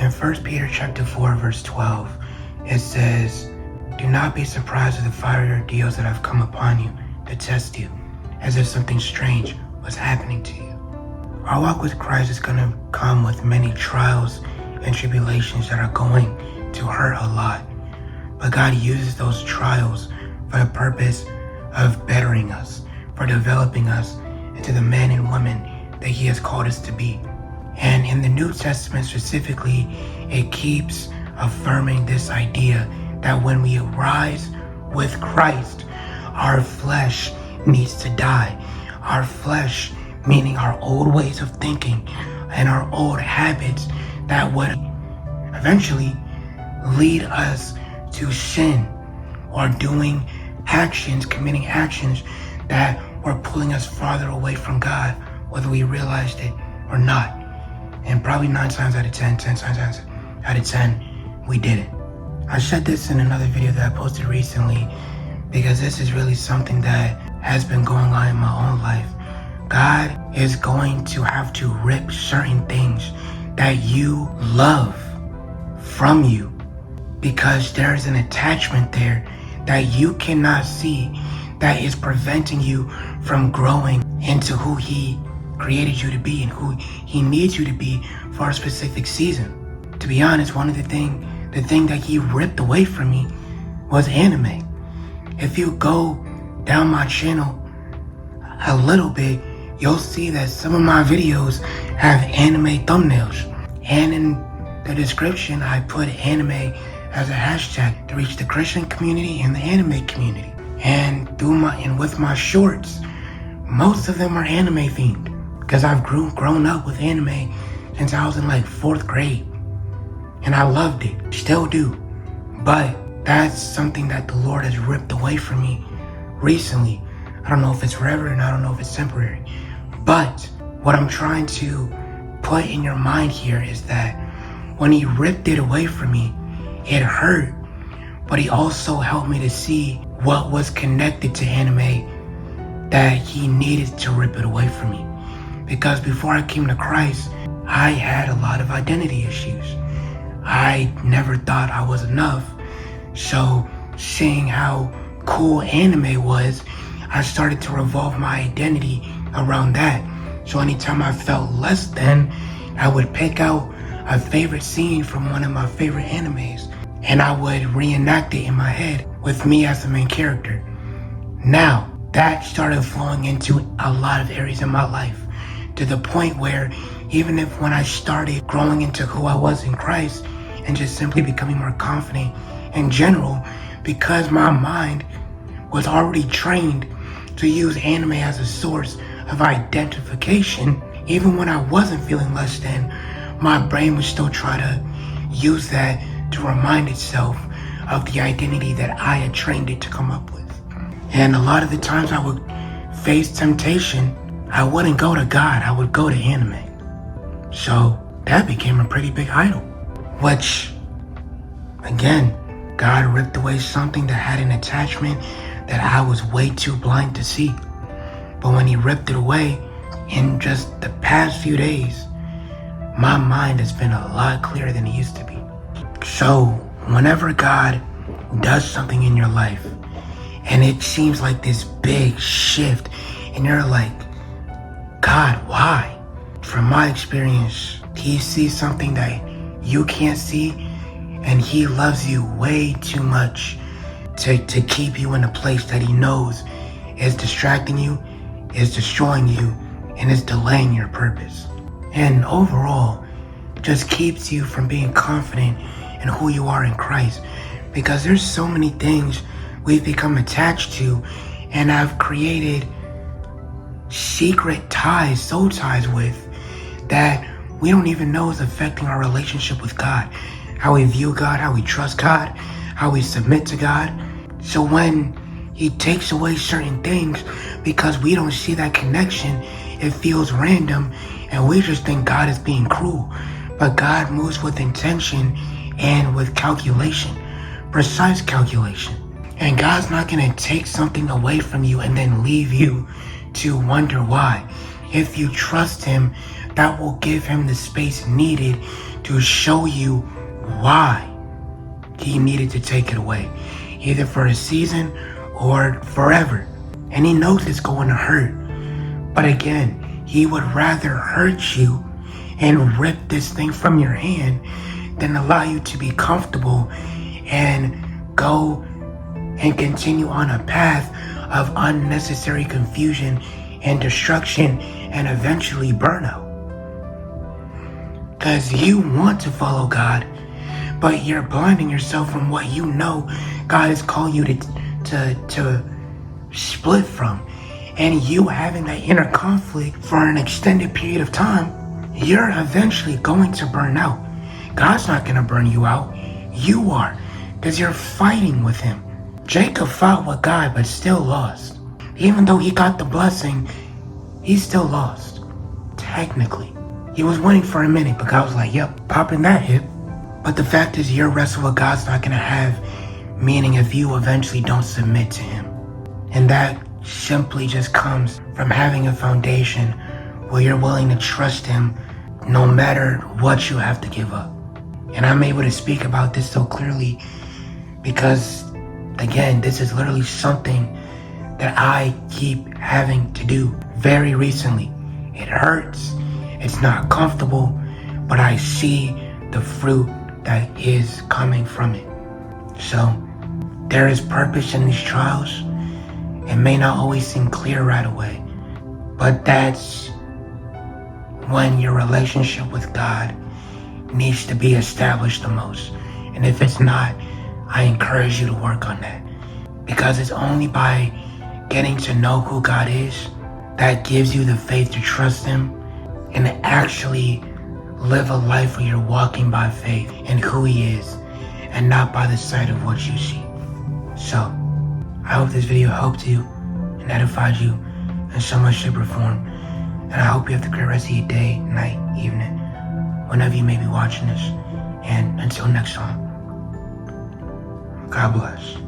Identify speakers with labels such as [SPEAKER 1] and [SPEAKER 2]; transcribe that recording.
[SPEAKER 1] In 1 Peter chapter 4, verse 12, it says, "Do not be surprised at the fiery ordeals that have come upon you to test you, as if something strange was happening to you." Our walk with Christ is going to come with many trials and tribulations that are going to hurt a lot. But God uses those trials for the purpose of bettering us, for developing us into the men and women that He has called us to be. And in the New Testament specifically, it keeps affirming this idea that when we arise with Christ, our flesh needs to die. Our flesh, meaning our old ways of thinking and our old habits that would eventually lead us to sin or doing actions, committing actions that were pulling us farther away from God, whether we realized it or not. And probably 9 times out of 10, 10 times out of 10, we didn't. I said this in another video that I posted recently because this is really something that has been going on in my own life. God is going to have to rip certain things that you love from you because there's an attachment there that you cannot see that is preventing you from growing into who He created you to be and who He needs you to be for a specific season. To be honest, the thing that He ripped away from me was anime. If you go down my channel a little bit, you'll see that some of my videos have anime thumbnails. And in the description, I put anime as a hashtag to reach the Christian community and the anime community. And with my shorts, most of them are anime themed because I've grown up with anime since I was in like 4th grade. And I loved it, still do. But that's something that the Lord has ripped away from me recently. I don't know if it's forever and I don't know if it's temporary. But what I'm trying to put in your mind here is that when He ripped it away from me, it hurt. But He also helped me to see what was connected to anime that He needed to rip it away from me. Because before I came to Christ, I had a lot of identity issues. I never thought I was enough. So seeing how cool anime was, I started to revolve my identity around that. So anytime I felt less than, I would pick out a favorite scene from one of my favorite animes and I would reenact it in my head with me as the main character. Now, that started flowing into a lot of areas in my life to the point where even if when I started growing into who I was in Christ and just simply becoming more confident in general, because my mind was already trained to use anime as a source of identification, even when I wasn't feeling less than, my brain would still try to use that to remind itself of the identity that I had trained it to come up with. And a lot of the times I would face temptation, I wouldn't go to God, I would go to anime. So that became a pretty big idol, which, again, God ripped away something that had an attachment that I was way too blind to see. But when He ripped it away, in just the past few days, my mind has been a lot clearer than it used to be. So whenever God does something in your life, and it seems like this big shift, and you're like, God, why? From my experience, He sees something that you can't see, and He loves you way too much to keep you in a place that He knows is distracting you, is destroying you, and is delaying your purpose. And overall, just keeps you from being confident in who you are in Christ. Because there's so many things we've become attached to and have created secret ties, soul ties with, that we don't even know is affecting our relationship with God. How we view God, how we trust God, how we submit to God. So when He takes away certain things because we don't see that connection, it feels random and we just think God is being cruel. But God moves with intention and with calculation, precise calculation. And God's not going to take something away from you and then leave you to wonder why. If you trust Him, that will give Him the space needed to show you why he needed to take it away, either for a season or forever. And he knows it's going to hurt. But again, he would rather hurt you and rip this thing from your hand than allow you to be comfortable and go and continue on a path of unnecessary confusion and destruction and eventually burnout. Because you want to follow God, but you're blinding yourself from what you know God is calling you to split from. And you having that inner conflict for an extended period of time, you're eventually going to burn out. God's not going to burn you out. You are, because you're fighting with him. Jacob fought with God, but still lost. Even though he got the blessing, he still lost. Technically. He was winning for a minute, but God was like, yep, popping that hip. But the fact is, your wrestle with God's not going to have meaning if you eventually don't submit to him. And that simply just comes from having a foundation where you're willing to trust him no matter what you have to give up. And I'm able to speak about this so clearly because, again, this is literally something that I keep having to do very recently. It hurts. It's not comfortable, but I see the fruit that is coming from it. So there is purpose in these trials. It may not always seem clear right away, but that's when your relationship with God needs to be established the most. And if it's not, I encourage you to work on that, because it's only by getting to know who God is that gives you the faith to trust him and actually live a life where you're walking by faith in who he is and not by the sight of what you see. So I hope this video helped you and edified you in some way, shape, or form. And I hope you have the great rest of your day, night, evening, whenever you may be watching this. And until next time, God bless.